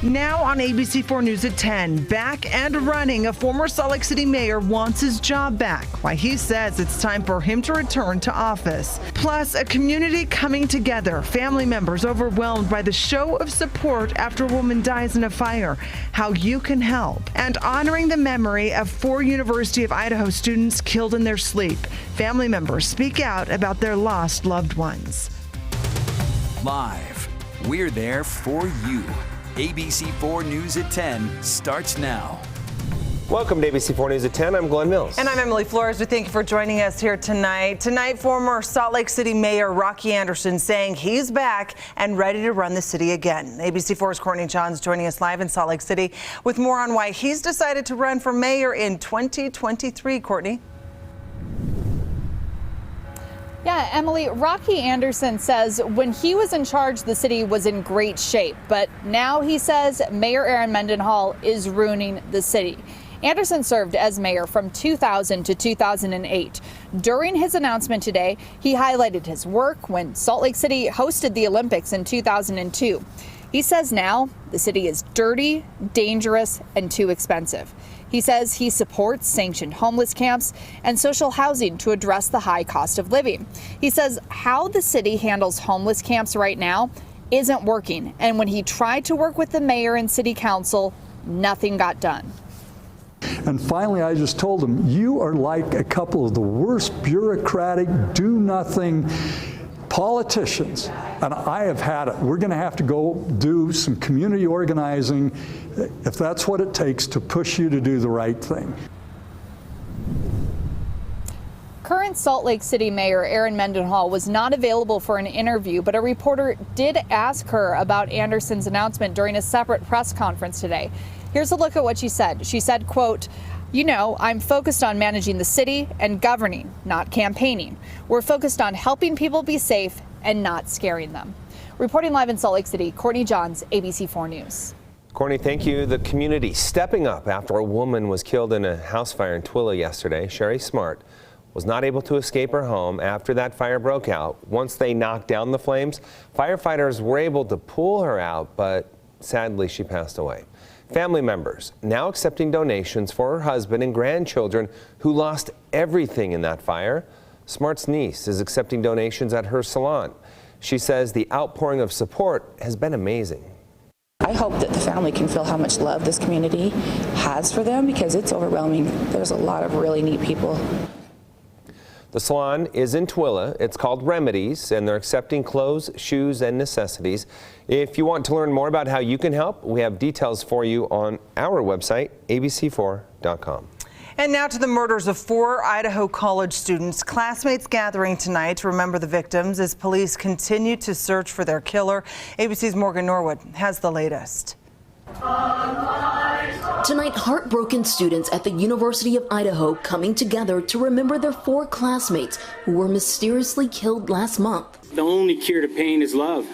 Now on ABC4 News at 10, back and running, a former Salt Lake City mayor wants his job back. Why he says it's time for him to return to office. Plus, a community coming together, family members overwhelmed by the show of support after a woman dies in a fire, how you can help, and honoring the memory of 4 University of Idaho students killed in their sleep. Family members speak out about their lost loved ones. Live, we're there for you. ABC4 News at 10 starts now. Welcome to ABC4 News at 10. I'm Glenn Mills. And I'm Emily Flores. We thank you for joining us here tonight. Tonight, former Salt Lake City Mayor Rocky Anderson saying he's back and ready to run the city again. ABC4's Courtney Johns joining us live in Salt Lake City with more on why he's decided to run for mayor in 2023. Courtney. Yeah, Emily, Rocky Anderson says when he was in charge, the city was in great shape. But now he says Mayor Aaron Mendenhall is ruining the city. Anderson served as mayor from 2000 to 2008. During his announcement today, he highlighted his work when Salt Lake City hosted the Olympics in 2002. He says now the city is dirty, dangerous, and too expensive. He says he supports sanctioned homeless camps and social housing to address the high cost of living. He says how the city handles homeless camps right now isn't working. And when he tried to work with the mayor and city council, nothing got done. And finally, I just told him, you are like a couple of the worst bureaucratic, do-nothing politicians, and I have had it. We're going to have to go do some community organizing if that's what it takes to push you to do the right thing. Current Salt Lake City Mayor Aaron Mendenhall was not available for an interview, but a reporter did ask her about Anderson's announcement during a separate press conference today. Here's a look at what she said. She said, quote, "You know, I'm focused on managing the city and governing, not campaigning. We're focused on helping people be safe and not scaring them." Reporting live in Salt Lake City, Courtney Johns, ABC4 News. Courtney, thank you. The community stepping up after a woman was killed in a house fire in Tooele yesterday. Sherry Smart was not able to escape her home after that fire broke out. Once they knocked down the flames, firefighters were able to pull her out, but sadly she passed away. Family members now accepting donations for her husband and grandchildren who lost everything in that fire. Smart's niece is accepting donations at her salon. She says the outpouring of support has been amazing. I hope that the family can feel how much love this community has for them because it's overwhelming. There's a lot of really neat people. The salon is in Tooele. It's called Remedies, and they're accepting clothes, shoes, and necessities. If you want to learn more about how you can help, we have details for you on our website, abc4.com. And now to the murders of 4 Idaho college students. Classmates gathering tonight to remember the victims as police continue to search for their killer. ABC's Morgan Norwood has the latest. Tonight, heartbroken students at the University of Idaho coming together to remember their 4 classmates who were mysteriously killed last month. The only cure to pain is love.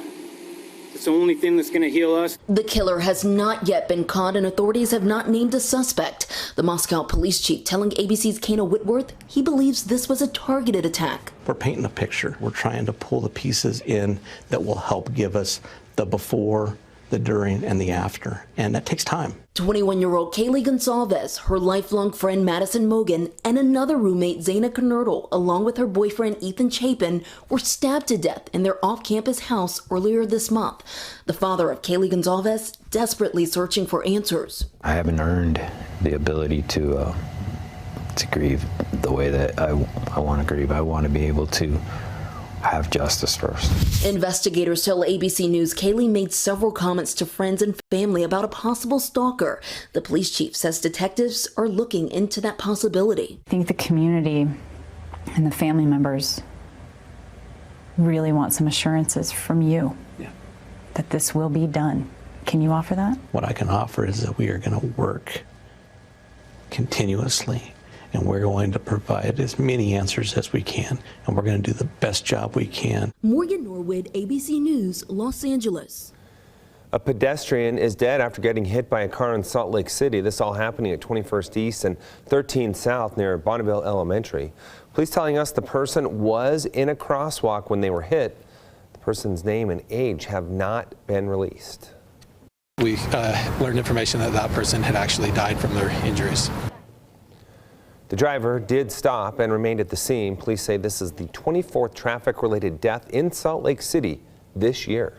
It's the only thing that's going to heal us. The killer has not yet been caught and authorities have not named a suspect. The Moscow police chief telling ABC's Kana Whitworth he believes this was a targeted attack. We're painting a picture. We're trying to pull the pieces in that will help give us the before, the during, and the after, and that takes time. 21-year-old Kaylee Gonsalves, her lifelong friend Madison Mogan, and another roommate Zaina Kernerdle, along with her boyfriend Ethan Chapin, were stabbed to death in their off-campus house earlier this month. The father of Kaylee Gonsalves desperately searching for answers. I haven't earned the ability to grieve the way that I want to grieve. I want to be able to have justice first. Investigators tell ABC News Kaylee made several comments to friends and family about a possible stalker. The police chief says detectives are looking into that possibility. I think the community and the family members really want some assurances from you that this will be done. Can you offer that? What I can offer is that we are going to work continuously, and we're going to provide as many answers as we can, and we're going to do the best job we can. Morgan Norwood, ABC News, Los Angeles. A pedestrian is dead after getting hit by a car in Salt Lake City. This all happening at 21st East and 13 South near Bonneville Elementary. Police telling us the person was in a crosswalk when they were hit. The person's name and age have not been released. We learned information that that person had actually died from their injuries. The driver did stop and remained at the scene. Police say this is the 24th traffic-related death in Salt Lake City this year.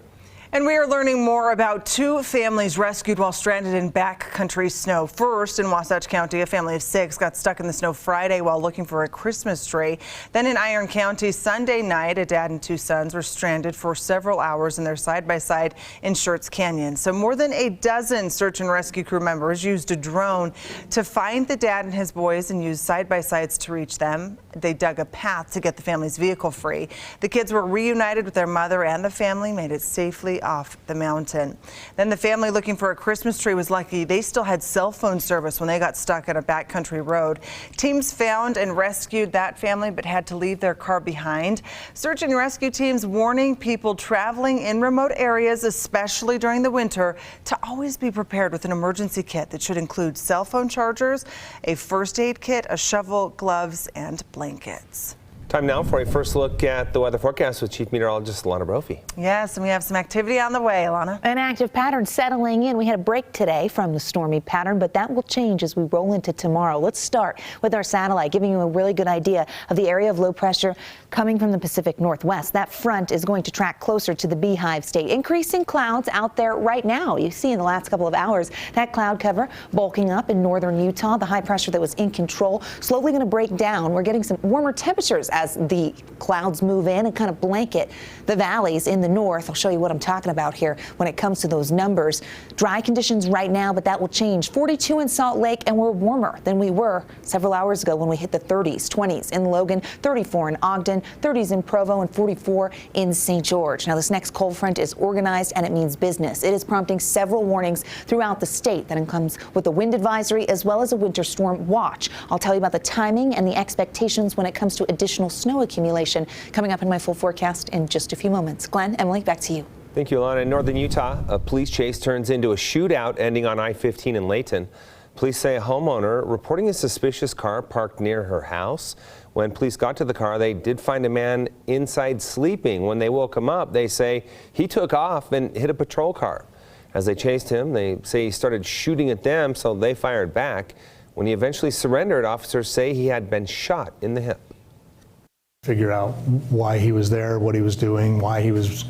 And we are learning more about two families rescued while stranded in backcountry snow. First, in Wasatch County, a family of 6 got stuck in the snow Friday while looking for a Christmas tree. Then in Iron County, Sunday night, a dad and 2 sons were stranded for several hours in their side-by-side in Schertz Canyon. So more than a dozen search and rescue crew members used a drone to find the dad and his boys and used side-by-sides to reach them. They dug a path to get the family's vehicle free. The kids were reunited with their mother, and the family made it safely off the mountain. Then the family looking for a Christmas tree was lucky. They still had cell phone service when they got stuck on a backcountry road. Teams found and rescued that family but had to leave their car behind. Search and rescue teams warning people traveling in remote areas, especially during the winter, to always be prepared with an emergency kit that should include cell phone chargers, a first aid kit, a shovel, gloves, and blankets. Time now for a first look at the weather forecast with Chief Meteorologist Alana Brophy. Yes, and we have some activity on the way, Alana. An active pattern settling in. We had a break today from the stormy pattern, but that will change as we roll into tomorrow. Let's start with our satellite, giving you a really good idea of the area of low pressure coming from the Pacific Northwest. That front is going to track closer to the Beehive State. Increasing clouds out there right now. You see in the last couple of hours that cloud cover bulking up in northern Utah. The high pressure that was in control slowly going to break down. We're getting some warmer temperatures as the clouds move in and kind of blanket the valleys in the north. I'll show you what I'm talking about here when it comes to those numbers. Dry conditions right now, but that will change. 42 in Salt Lake, and we're warmer than we were several hours ago when we hit the 30s, 20s in Logan, 34 in Ogden, 30s in Provo, and 44 in St. George. Now, this next cold front is organized and it means business. It is prompting several warnings throughout the state. That comes with a wind advisory as well as a winter storm watch. I'll tell you about the timing and the expectations when it comes to additional snow accumulation coming up in my full forecast in just a few moments. Glenn, Emily, back to you. Thank you, Alana. In northern Utah, a police chase turns into a shootout ending on I-15 in Layton. Police say a homeowner reporting a suspicious car parked near her house. When police got to the car, they did find a man inside sleeping. When they woke him up, they say he took off and hit a patrol car. As they chased him, they say he started shooting at them, so they fired back. When he eventually surrendered, officers say he had been shot in the hip. Figure out why he was there, what he was doing, why he was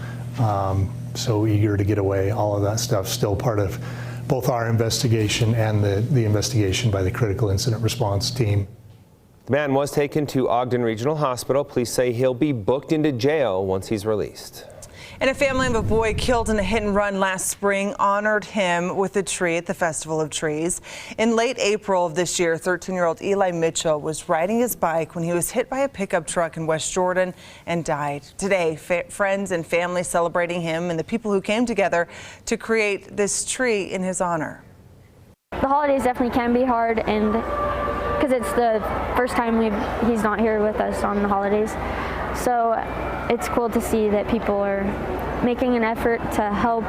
so eager to get away. All of that stuff still part of both our investigation and the investigation by the critical incident response team. The man was taken to Ogden Regional Hospital. Police say he'll be booked into jail once he's released. And a family of a boy killed in a hit and run last spring honored him with a tree at the Festival of Trees. In late April of this year, 13-year-old Eli Mitchell was riding his bike when he was hit by a pickup truck in West Jordan and died. Today, friends and family celebrating him and the people who came together to create this tree in his honor. The holidays definitely can be hard, and because it's the first time he's not here with us on the holidays. So it's cool to see that people are making an effort to help.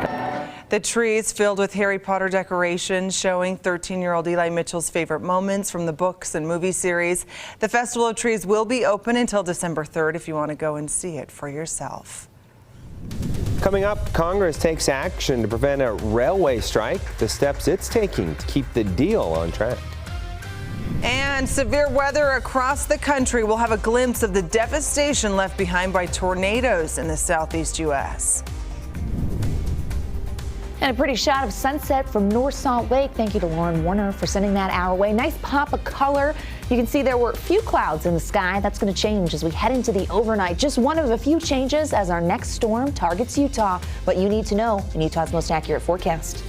The tree is filled with Harry Potter decorations showing 13-year-old Eli Mitchell's favorite moments from the books and movie series. The Festival of Trees will be open until December 3rd if you want to go and see it for yourself. Coming up, Congress takes action to prevent a railway strike, the steps it's taking to keep the deal on track. And severe weather across the country. We'll have a glimpse of the devastation left behind by tornadoes in the southeast U.S. And a pretty shot of sunset from North Salt Lake. Thank you to Lauren Warner for sending that our way. Nice pop of color. You can see there were a few clouds in the sky. That's going to change as we head into the overnight. Just one of a few changes as our next storm targets Utah. What you need to know in Utah's most accurate forecast.